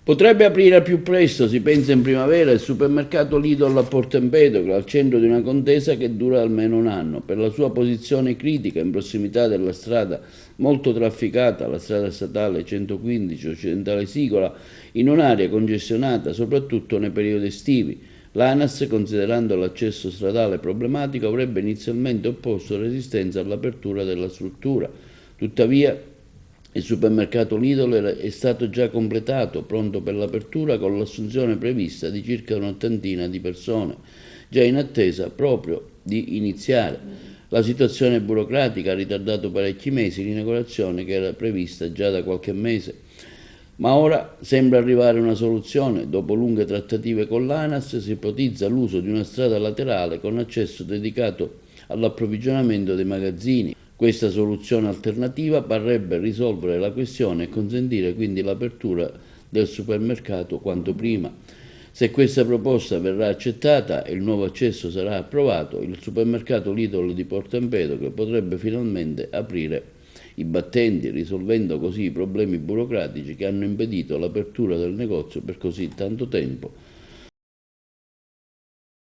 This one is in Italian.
Potrebbe aprire al più presto, si pensa in primavera, il supermercato Lidl a Porto Empedocle, al centro di una contesa che dura almeno un anno. Per la sua posizione critica in prossimità della strada molto trafficata, la strada statale 115 Occidentale Sicola, in un'area congestionata soprattutto nei periodi estivi. L'ANAS, considerando l'accesso stradale problematico, avrebbe inizialmente opposto resistenza all'apertura della struttura. Tuttavia, il supermercato Lidl è stato già completato, pronto per l'apertura, con l'assunzione prevista di circa un'ottantina di persone, già in attesa proprio di iniziare. La situazione burocratica ha ritardato parecchi mesi l'inaugurazione che era prevista già da qualche mese. Ma ora sembra arrivare una soluzione. Dopo lunghe trattative con l'ANAS si ipotizza l'uso di una strada laterale con accesso dedicato all'approvvigionamento dei magazzini. Questa soluzione alternativa parrebbe risolvere la questione e consentire quindi l'apertura del supermercato quanto prima. Se questa proposta verrà accettata e il nuovo accesso sarà approvato, il supermercato Lidl di Porto Empedocle potrebbe finalmente aprire i battenti, risolvendo così i problemi burocratici che hanno impedito l'apertura del negozio per così tanto tempo.